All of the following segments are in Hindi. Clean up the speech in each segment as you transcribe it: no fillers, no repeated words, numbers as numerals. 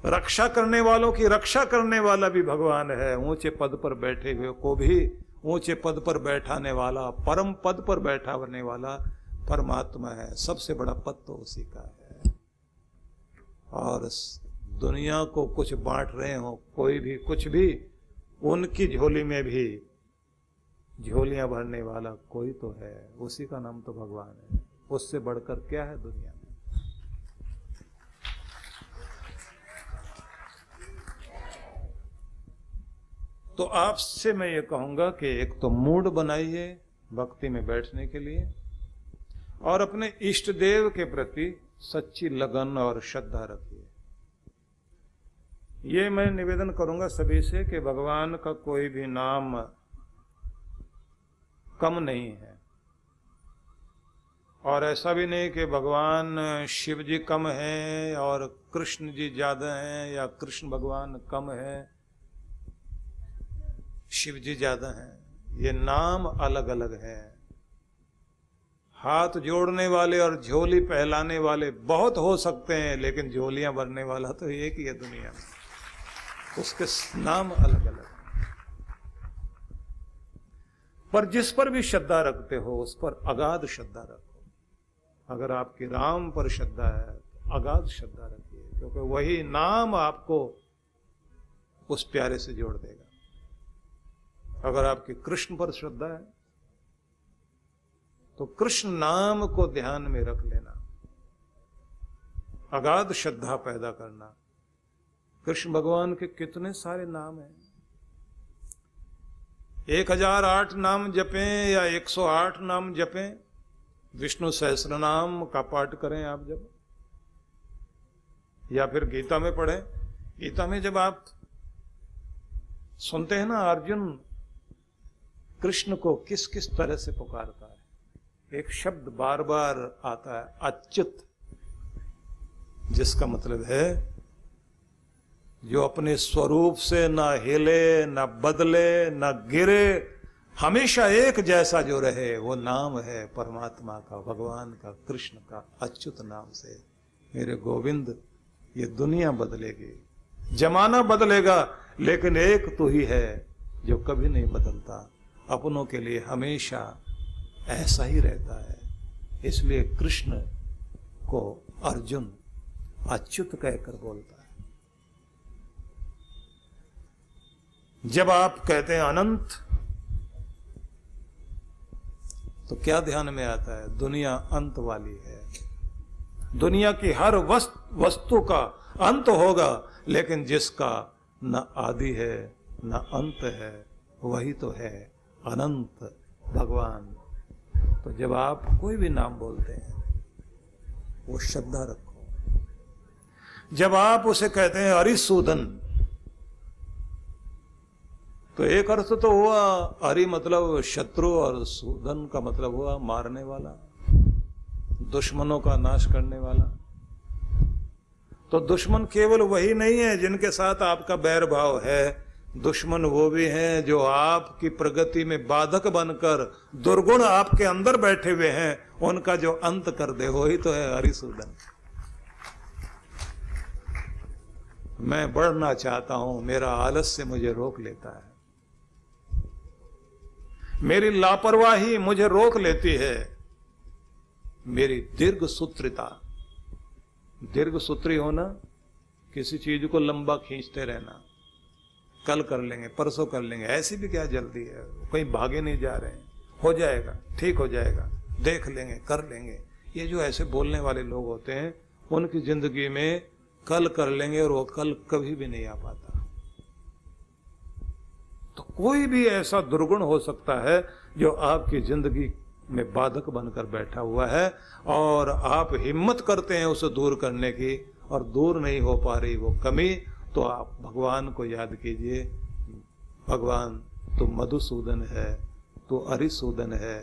रक्षा करने वालों की रक्षा करने वाला भी भगवान है। ऊंचे पद पर बैठे हुए को भी ऊंचे पद पर बैठाने वाला, परम पद पर बैठाने वाला परमात्मा है। सबसे बड़ा पद तो उसी का है। और दुनिया को कुछ बांट रहे हो, कोई भी कुछ भी, उनकी झोली में भी झोलियां भरने वाला कोई तो है, उसी का नाम तो भगवान है। उससे बढ़कर क्या है दुनिया में। तो आपसे मैं ये कहूंगा कि एक तो मूड बनाइए भक्ति में बैठने के लिए, और अपने इष्ट देव के प्रति सच्ची लगन और श्रद्धा रखिए। ये मैं निवेदन करूंगा सभी से कि भगवान का कोई भी नाम कम नहीं है, और ऐसा भी नहीं कि भगवान शिव जी कम हैं और कृष्ण जी ज्यादा हैं, या कृष्ण भगवान कम है शिव जी ज्यादा हैं। ये नाम अलग अलग है। हाथ जोड़ने वाले और झोली पहलाने वाले बहुत हो सकते हैं, लेकिन झोलियां भरने वाला तो एक ही है दुनिया में, उसके नाम अलग अलग हैं। पर जिस पर भी श्रद्धा रखते हो उस पर अगाध श्रद्धा रखो। अगर आपकी राम पर श्रद्धा है तो अगाध श्रद्धा रखिए, क्योंकि वही नाम आपको उस प्यारे से जोड़ देगा। अगर आपकी कृष्ण पर श्रद्धा है तो कृष्ण नाम को ध्यान में रख लेना, अगाध श्रद्धा पैदा करना। कृष्ण भगवान के कितने सारे नाम हैं। 1008 नाम जपें या 108 नाम जपें, विष्णु सहस्त्र नाम का पाठ करें आप जब, या फिर गीता में पढ़ें। गीता में जब आप सुनते हैं ना अर्जुन कृष्ण को किस किस तरह से पुकारता है, एक शब्द बार बार आता है, अच्युत, जिसका मतलब है जो अपने स्वरूप से ना हिले ना बदले ना गिरे, हमेशा एक जैसा जो रहे, वो नाम है परमात्मा का, भगवान का, कृष्ण का, अच्युत नाम से। मेरे गोविंद, ये दुनिया बदलेगी, जमाना बदलेगा, लेकिन एक तो ही है जो कभी नहीं बदलता, अपनों के लिए हमेशा ऐसा ही रहता है। इसलिए कृष्ण को अर्जुन अच्युत कहकर बोलता है। जब आप कहते हैं अनंत, तो क्या ध्यान में आता है? दुनिया अंत वाली है। दुनिया की हर वस्तु का अंत होगा, लेकिन जिसका न आदि है न अंत है, वही तो है अनंत भगवान। तो जब आप कोई भी नाम बोलते हैं वो श्रद्धा रखो। जब आप उसे कहते हैं हरिसूदन, तो एक अर्थ तो हुआ हरि मतलब शत्रु, और सूदन का मतलब हुआ मारने वाला, दुश्मनों का नाश करने वाला। तो दुश्मन केवल वही नहीं है जिनके साथ आपका बैर भाव है, दुश्मन वो भी हैं जो आपकी प्रगति में बाधक बनकर दुर्गुण आपके अंदर बैठे हुए हैं, उनका जो अंत कर दे, वही तो है हरिसूदन। मैं बढ़ना चाहता हूं, मेरा आलस्य मुझे रोक लेता है, मेरी लापरवाही मुझे रोक लेती है, मेरी दीर्घ सूत्रिता। दीर्घ सूत्री होना, किसी चीज को लंबा खींचते रहना, कल कर लेंगे, परसों कर लेंगे, ऐसी भी क्या जल्दी है, कहीं भागे नहीं जा रहे हैं, हो जाएगा, ठीक हो जाएगा, देख लेंगे, कर लेंगे। ये जो ऐसे बोलने वाले लोग होते हैं, उनकी जिंदगी में कल कर लेंगे और वो कल कभी भी नहीं आ पाता। तो कोई भी ऐसा दुर्गुण हो सकता है जो आपकी जिंदगी में बाधक बनकर बैठा हुआ है, और आप हिम्मत करते हैं उसे दूर करने की, और दूर नहीं हो पा रही वो कमी, तो आप भगवान को याद कीजिए। भगवान तो मधुसूदन है, तो हरिसूदन है।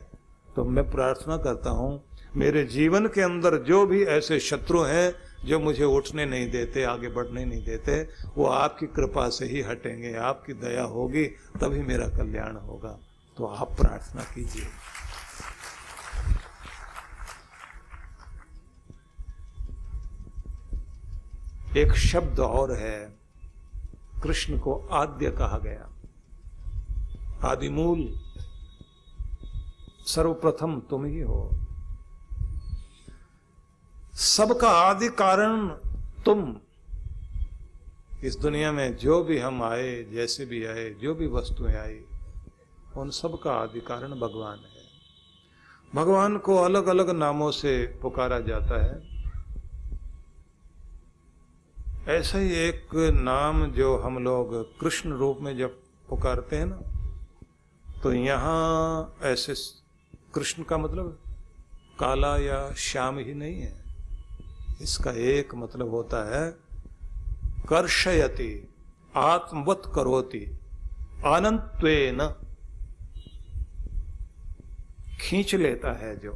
तो मैं प्रार्थना करता हूं मेरे जीवन के अंदर जो भी ऐसे शत्रु हैं जो मुझे उठने नहीं देते, आगे बढ़ने नहीं देते, वो आपकी कृपा से ही हटेंगे। आपकी दया होगी तभी मेरा कल्याण होगा। तो आप प्रार्थना कीजिए। एक शब्द और है, कृष्ण को आद्य कहा गया, आदिमूल, सर्वप्रथम तुम ही हो, सबका आदि कारण तुम। इस दुनिया में जो भी हम आए, जैसे भी आए, जो भी वस्तुएं आई, उन सब का आदि कारण भगवान है। भगवान को अलग अलग नामों से पुकारा जाता है। ऐसा ही एक नाम जो हम लोग कृष्ण रूप में जब पुकारते हैं ना, तो यहाँ ऐसे कृष्ण का मतलब काला या श्याम ही नहीं है। इसका एक मतलब होता है कर्षयति, आत्मवत करोति, अनंत्वेन, खींच लेता है जो,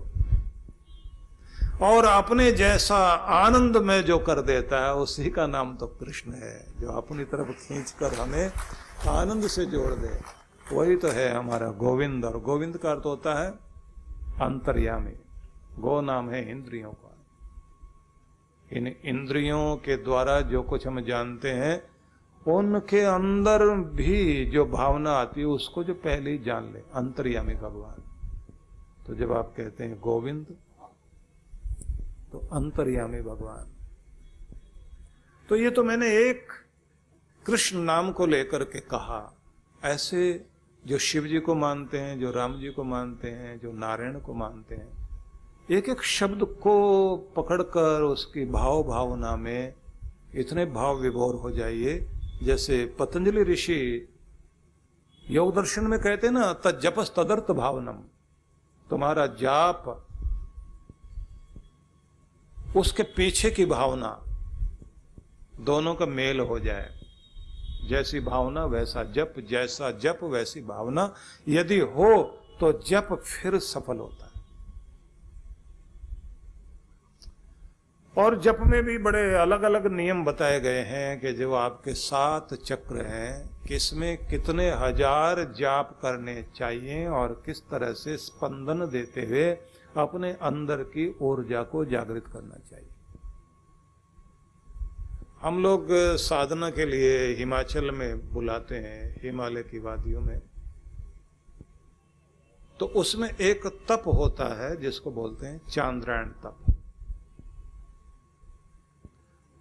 और अपने जैसा आनंद में जो कर देता है, उसी का नाम तो कृष्ण है। जो अपनी तरफ खींचकर हमें आनंद से जोड़ दे, वही तो है हमारा गोविंद। और गोविंद का अर्थ होता है अंतर्यामी। गो नाम है इंद्रियों का। इन इंद्रियों के द्वारा जो कुछ हम जानते हैं, उनके अंदर भी जो भावना आती है, उसको जो पहले ही जान ले, अंतर्यामी भगवान। तो जब आप कहते हैं गोविंद, तो अंतर्यामी भगवान। तो ये तो मैंने एक कृष्ण नाम को लेकर के कहा। ऐसे जो शिव जी को मानते हैं, जो राम जी को मानते हैं, जो नारायण को मानते हैं, एक एक शब्द को पकड़कर उसकी भाव भावना में इतने भाव विभोर हो जाइए। जैसे पतंजलि ऋषि योग दर्शन में कहते हैं ना, तज्जपस तदर्थ भावनम, तुम्हारा जाप उसके पीछे की भावना, दोनों का मेल हो जाए। जैसी भावना वैसा जप, जैसा जप वैसी भावना यदि हो तो जप फिर सफल होता है। और जप में भी बड़े अलग अलग नियम बताए गए हैं कि जो आपके 7 चक्र हैं, किसमें कितने हजार जाप करने चाहिए और किस तरह से स्पंदन देते हुए अपने अंदर की ऊर्जा को जागृत करना चाहिए। हम लोग साधना के लिए हिमाचल में बुलाते हैं, हिमालय की वादियों में, तो उसमें एक तप होता है जिसको बोलते हैं चांद्रायण तप।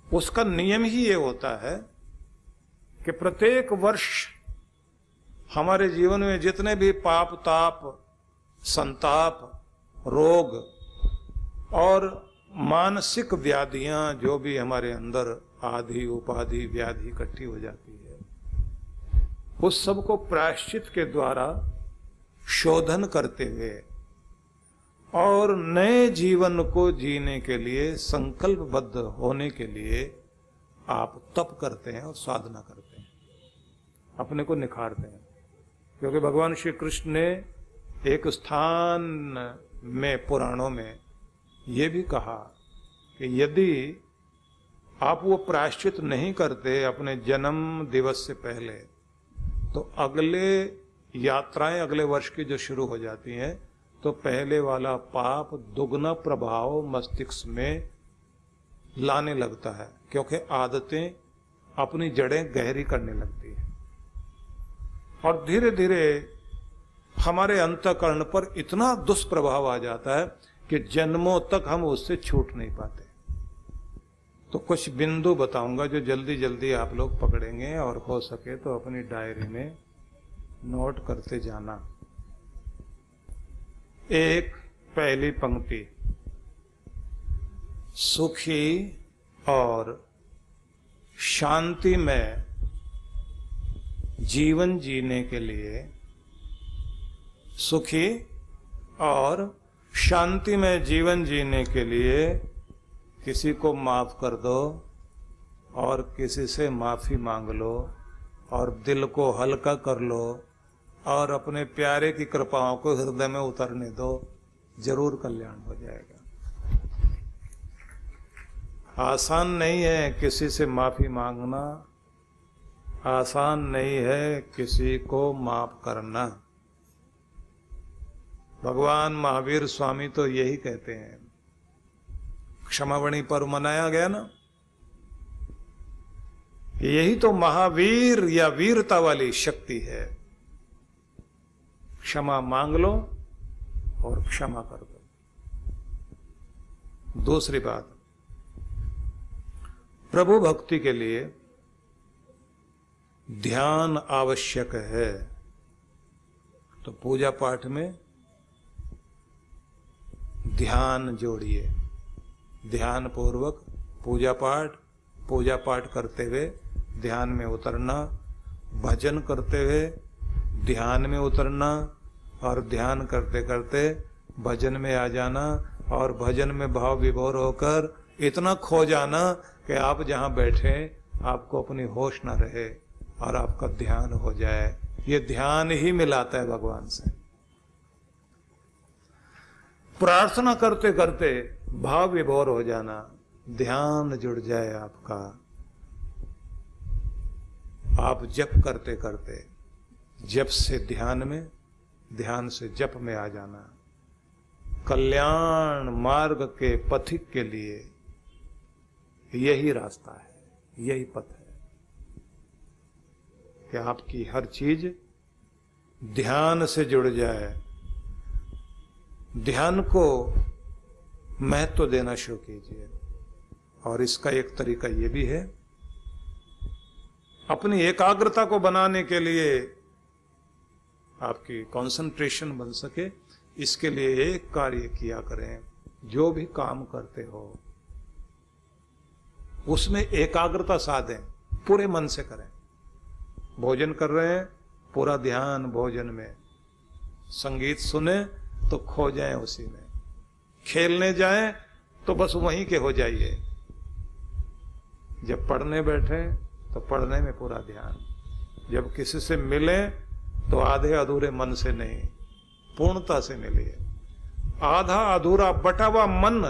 उसका नियम ही ये होता है कि प्रत्येक वर्ष हमारे जीवन में जितने भी पाप ताप, संताप, रोग और मानसिक व्याधियां जो भी हमारे अंदर आदि उपाधि व्याधि इकट्ठी हो जाती है, उस सब को प्रायश्चित के द्वारा शोधन करते हुए और नए जीवन को जीने के लिए संकल्पबद्ध होने के लिए आप तप करते हैं और साधना करते हैं, अपने को निखारते हैं। क्योंकि भगवान श्री कृष्ण ने एक स्थान में पुराणों में ये भी कहा कि यदि आप वो प्रायश्चित नहीं करते अपने जन्म दिवस से पहले, तो अगले यात्राएं अगले वर्ष की जो शुरू हो जाती हैं, तो पहले वाला पाप दुगना प्रभाव मस्तिष्क में लाने लगता है, क्योंकि आदतें अपनी जड़ें गहरी करने लगती हैं और धीरे धीरे हमारे अंतःकरण पर इतना दुष्प्रभाव आ जाता है कि जन्मों तक हम उससे छूट नहीं पाते। तो कुछ बिंदु बताऊंगा जो जल्दी जल्दी आप लोग पकड़ेंगे और हो सके तो अपनी डायरी में नोट करते जाना। एक पहली पंक्ति, सुखी और शांति में जीवन जीने के लिए, सुखी और शांति में जीवन जीने के लिए किसी को माफ कर दो और किसी से माफी मांग लो और दिल को हल्का कर लो और अपने प्यारे की कृपाओं को हृदय में उतरने दो, जरूर कल्याण हो जाएगा। आसान नहीं है किसी से माफी मांगना, आसान नहीं है किसी को माफ करना। भगवान महावीर स्वामी तो यही कहते हैं। क्षमावणी पर्व मनाया गया ना, यही तो महावीर या वीरता वाली शक्ति है। क्षमा मांग लो और क्षमा कर दो। दूसरी बात, प्रभु भक्ति के लिए ध्यान आवश्यक है। तो पूजा पाठ में ध्यान जोड़िए, ध्यान पूर्वक पूजा पाठ करते हुए ध्यान में उतरना, भजन करते हुए ध्यान में उतरना, और ध्यान करते करते भजन में आ जाना, और भजन में भाव विभोर होकर इतना खो जाना कि आप जहां बैठे आपको अपनी होश न रहे और आपका ध्यान हो जाए। ये ध्यान ही मिलाता है भगवान से। प्रार्थना करते करते भाव विभोर हो जाना, ध्यान जुड़ जाए आपका। आप जप करते करते जप से ध्यान में, ध्यान से जप में आ जाना। कल्याण मार्ग के पथिक के लिए यही रास्ता है, यही पथ है कि आपकी हर चीज ध्यान से जुड़ जाए। ध्यान को महत्व देना शुरू कीजिए। और इसका एक तरीका ये भी है, अपनी एकाग्रता को बनाने के लिए, आपकी कंसंट्रेशन बन सके, इसके लिए एक कार्य किया करें। जो भी काम करते हो उसमें एकाग्रता साधें, पूरे मन से करें। भोजन कर रहे हैं, पूरा ध्यान भोजन में। संगीत सुने तो खो जाएं उसी में। खेलने जाएं तो बस वहीं के हो जाइए। जब पढ़ने बैठे तो पढ़ने में पूरा ध्यान। जब किसी से मिले तो आधे अधूरे मन से नहीं, पूर्णता से मिलिए। आधा अधूरा बटा हुआ मन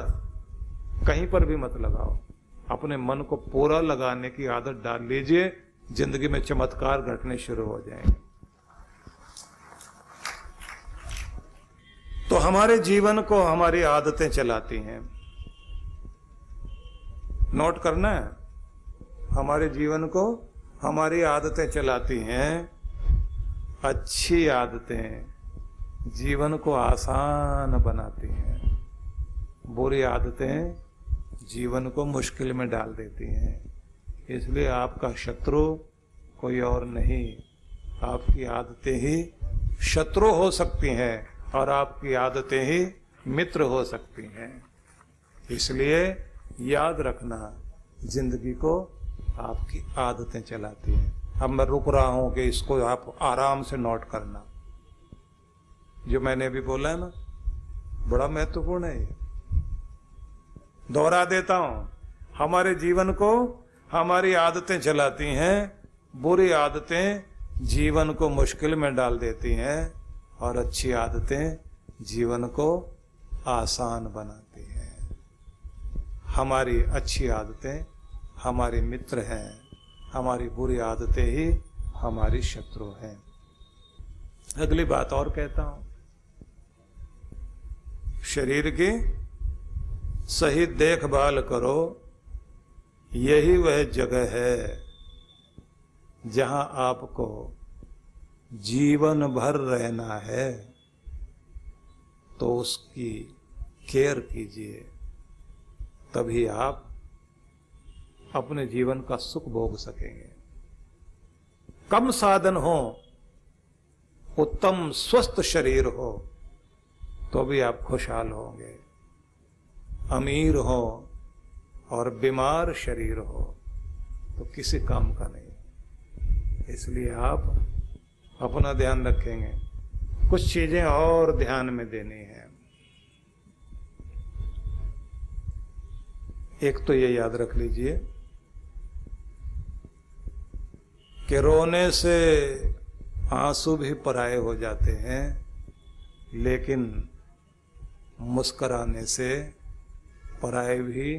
कहीं पर भी मत लगाओ। अपने मन को पूरा लगाने की आदत डाल लीजिए, जिंदगी में चमत्कार घटने शुरू हो जाएंगे। तो हमारे जीवन को हमारी आदतें चलाती हैं। नोट करना है, हमारे जीवन को हमारी आदतें चलाती हैं। अच्छी आदतें जीवन को आसान बनाती हैं, बुरी आदतें जीवन को मुश्किल में डाल देती हैं। इसलिए आपका शत्रु कोई और नहीं, आपकी आदतें ही शत्रु हो सकती हैं और आपकी आदतें ही मित्र हो सकती हैं। इसलिए याद रखना, जिंदगी को आपकी आदतें चलाती हैं। अब मैं रुक रहा हूं कि इसको आप आराम से नोट करना। जो मैंने अभी बोला है ना, बड़ा महत्वपूर्ण है। ये दोहरा देता हूं, हमारे जीवन को हमारी आदतें चलाती हैं। बुरी आदतें जीवन को मुश्किल में डाल देती हैं और अच्छी आदतें जीवन को आसान बनाती हैं। हमारी अच्छी आदतें हमारे मित्र हैं, हमारी बुरी आदतें ही हमारी शत्रु हैं। अगली बात और कहता हूं, शरीर की सही देखभाल करो। यही वह जगह है जहां आपको जीवन भर रहना है। तो उसकी केयर कीजिए, तभी आप अपने जीवन का सुख भोग सकेंगे। कम साधन हो, उत्तम स्वस्थ शरीर हो, तो भी आप खुशहाल होंगे। अमीर हो और बीमार शरीर हो तो किसी काम का नहीं। इसलिए आप अपना ध्यान रखेंगे। कुछ चीजें और ध्यान में देनी है। एक तो ये याद रख लीजिए कि रोने से आंसू भी पराये हो जाते हैं, लेकिन मुस्कुराने से पराये भी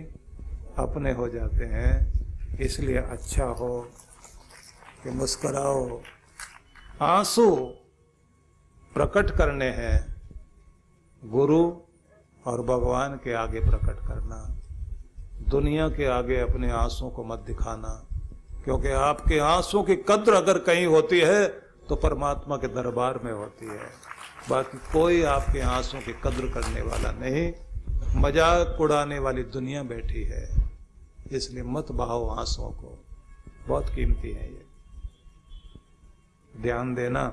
अपने हो जाते हैं। इसलिए अच्छा हो कि मुस्कुराओ। आंसू प्रकट करने हैं, गुरु और भगवान के आगे प्रकट करना। दुनिया के आगे अपने आंसू को मत दिखाना, क्योंकि आपके आंसू की कद्र अगर कहीं होती है तो परमात्मा के दरबार में होती है, बाकी कोई आपके आंसू की कद्र करने वाला नहीं। मजाक उड़ाने वाली दुनिया बैठी है, इसलिए मत बहाओ आंसुओं को, बहुत कीमती है ये, ध्यान देना।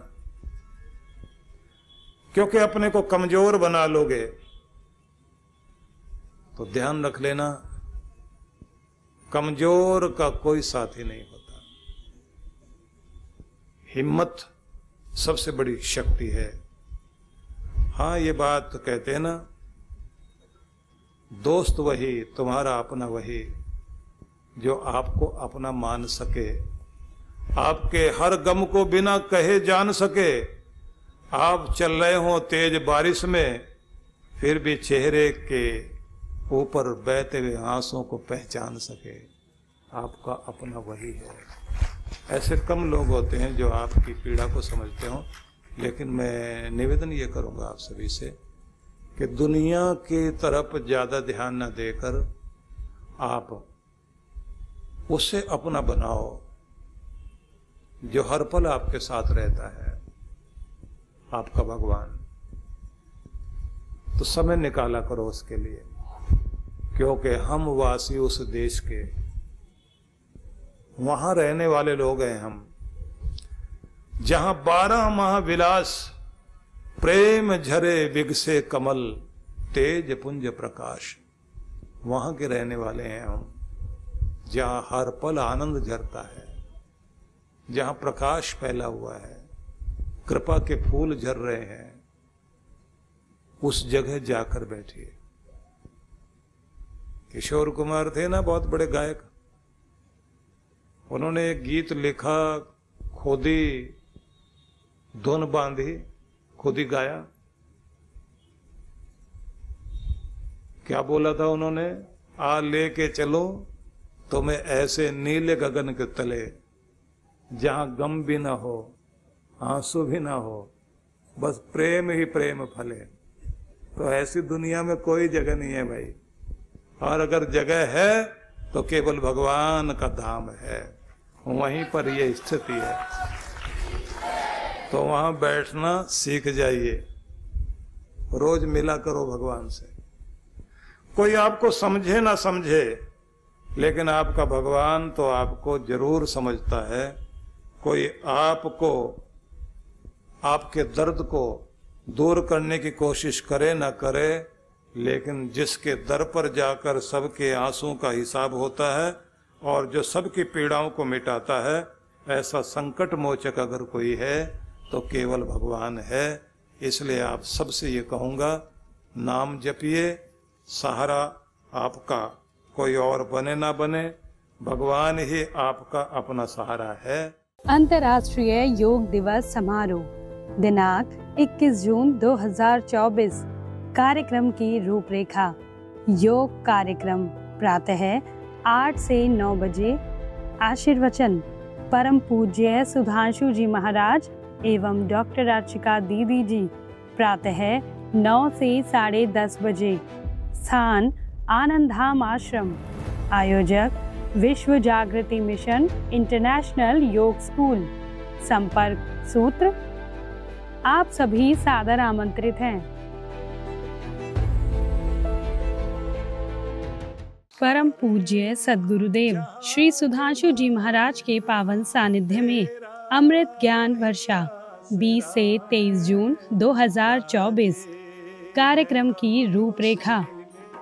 क्योंकि अपने को कमजोर बना लोगे तो ध्यान रख लेना, कमजोर का कोई साथी नहीं होता। हिम्मत सबसे बड़ी शक्ति है। हाँ, ये बात कहते हैं ना, दोस्त वही, तुम्हारा अपना वही जो आपको अपना मान सके, आपके हर गम को बिना कहे जान सके। आप चल रहे हो तेज बारिश में, फिर भी चेहरे के ऊपर बहते हुए आंसुओं को पहचान सके, आपका अपना वही है। ऐसे कम लोग होते हैं जो आपकी पीड़ा को समझते हो, लेकिन मैं निवेदन ये करूंगा आप सभी से कि दुनिया की तरफ ज्यादा ध्यान न देकर आप उसे अपना बनाओ जो हर पल आपके साथ रहता है, आपका भगवान। तो समय निकाला करो उसके लिए, क्योंकि हम वासी उस देश के, वहां रहने वाले लोग हैं हम, जहां 12 माह विलास प्रेम झरे विगसे कमल तेज पुंज प्रकाश, वहां के रहने वाले हैं हम, जहां हर पल आनंद झरता है, जहां प्रकाश फैला हुआ है, कृपा के फूल झर रहे हैं, उस जगह जाकर बैठिए। किशोर कुमार थे ना, बहुत बड़े गायक, उन्होंने एक गीत लिखा, खुद ही धुन बांधी, खुद ही गाया। क्या बोला था उन्होंने? आ लेके चलो तुम्हें ऐसे नीले गगन के तले, जहां गम भी ना हो, आंसू भी ना हो, बस प्रेम ही प्रेम फले। तो ऐसी दुनिया में कोई जगह नहीं है भाई, और अगर जगह है तो केवल भगवान का धाम है, वहीं पर ये स्थिति है। तो वहां बैठना सीख जाइए, रोज मिला करो भगवान से। कोई आपको समझे ना समझे, लेकिन आपका भगवान तो आपको जरूर समझता है। कोई आपको, आपके दर्द को दूर करने की कोशिश करे ना करे, लेकिन जिसके दर पर जाकर सबके आंसुओं का हिसाब होता है और जो सबकी पीड़ाओं को मिटाता है, ऐसा संकट मोचक अगर कोई है तो केवल भगवान है। इसलिए आप सबसे ये कहूँगा, नाम जपिए, सहारा आपका कोई और बने ना बने, भगवान ही आपका अपना सहारा है। अंतर्राष्ट्रीय योग दिवस समारोह दिनांक 21 जून 2024। कार्यक्रम की रूपरेखा। योग कार्यक्रम प्रातः 8 से 9 बजे। आशीर्वचन परम पूज्य सुधांशु जी महाराज एवं डॉक्टर अर्चिका दीदी जी, प्रातः 9 से 10:30 बजे। स्थान आनंद धाम आश्रम। आयोजक विश्व जागृति मिशन इंटरनेशनल योग स्कूल। संपर्क सूत्र, आप सभी सादर आमंत्रित हैं। परम पूज्य सद्गुरुदेव श्री सुधांशु जी महाराज के पावन सानिध्य में अमृत ज्ञान वर्षा 20 से 23 जून 2024। कार्यक्रम की रूपरेखा।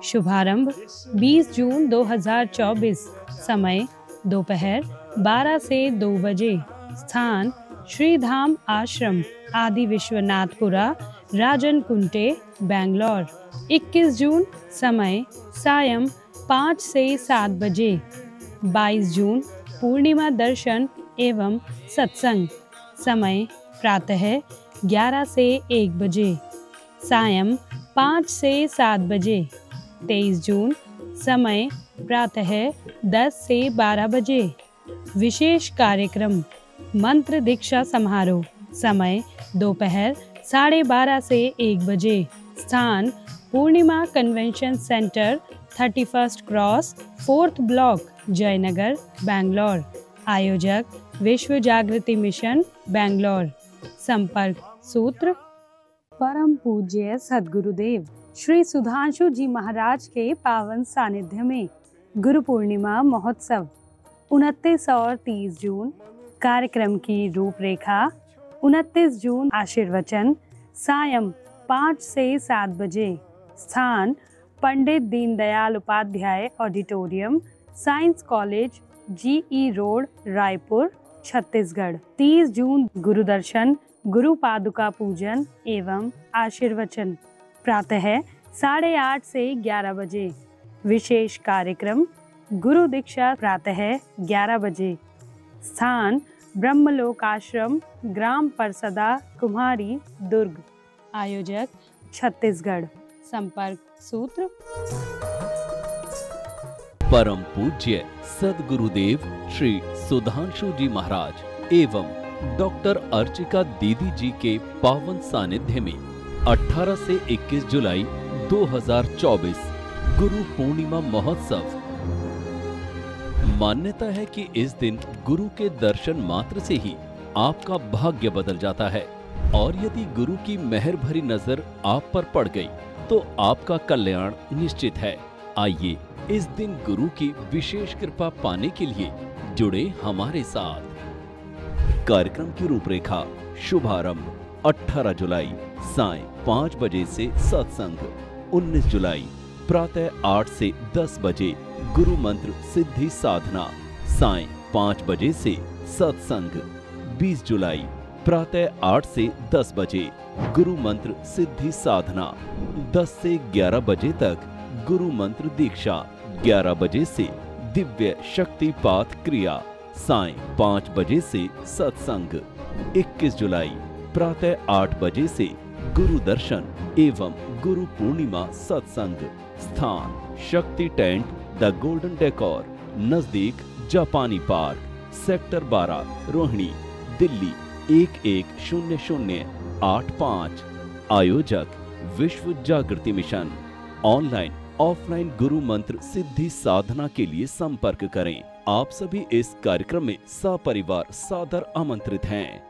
शुभारंभ 20 जून 2024। समय दोपहर 12 से 2 बजे। स्थान श्री धाम आश्रम, आदि विश्वनाथपुरा, राजन कुंटे, बैंगलोर। 21 जून। समय सायं 5 से 7 बजे। 22 जून पूर्णिमा दर्शन एवं सत्संग। समय प्रातः 11 से 1 बजे, सायं 5 से 7 बजे। 23 जून। समय प्रातः 10 से 12 बजे। विशेष कार्यक्रम मंत्र दीक्षा समारोह। समय दोपहर 12:30 से 1 बजे। स्थान Poornima convention centre, 31st cross, 4th block, Jayanagar, Bangalore. आयोजक विश्व जागृति मिशन बेंगलोर। संपर्क सूत्र परम पूज्य सद्गुरुदेव श्री सुधांशु जी महाराज के पावन सानिध्य में गुरु पूर्णिमा महोत्सव 29 और 30 जून। कार्यक्रम की रूपरेखा 29 जून आशीर्वचन सायं 5 से 7 बजे। स्थान Pandit Deendayal Upadhyay auditorium, science college, GE road, Raipur, Chhattisgarh. 30 जून गुरु दर्शन, गुरु पादुका पूजन एवं आशीर्वचन प्रातः 8:30 से 11 बजे। विशेष कार्यक्रम गुरु दीक्षा प्रातः 11 बजे। स्थान ब्रह्मलोक आश्रम, ग्राम परसदा, कुम्हारी, दुर्ग। आयोजक छत्तीसगढ़। संपर्क सूत्र परम पूज्य सद्गुरुदेव श्री सुधांशु जी महाराज एवं डॉक्टर अर्चिका दीदी जी के पावन सानिध्य में 18 से 21 जुलाई 2024 गुरु पूर्णिमा महोत्सव। मान्यता है कि इस दिन गुरु के दर्शन मात्र से ही आपका भाग्य बदल जाता है और यदि गुरु की मेहर भरी नजर आप पर पड़ गई तो आपका कल्याण निश्चित है। आइए इस दिन गुरु की विशेष कृपा पाने के लिए जुड़े हमारे साथ। कार्यक्रम की रूपरेखा शुभारंभ 18 जुलाई सायं 5 बजे से सत्संग। 19 जुलाई प्रातः 8 से 10 बजे गुरु मंत्र सिद्धि साधना, सायं 5 बजे से सत्संग। 20 जुलाई प्रातः 8 से 10 बजे गुरु मंत्र सिद्धि साधना। 10 से 11 बजे तक गुरु मंत्र दीक्षा। 11 बजे से दिव्य शक्तिपात क्रिया, सायं 5 बजे से सत्संग। 21 जुलाई प्रातः 8 बजे से गुरु दर्शन एवं गुरु पूर्णिमा सत्संग। स्थान शक्ति टेंट, द गोल्डन डेकोर, नजदीक जापानी पार्क, सेक्टर 12, रोहिणी, दिल्ली 110085। आयोजक विश्व जागृति मिशन। ऑनलाइन ऑफलाइन गुरु मंत्र सिद्धि साधना के लिए संपर्क करें। आप सभी इस कार्यक्रम में सपरिवार सादर आमंत्रित हैं।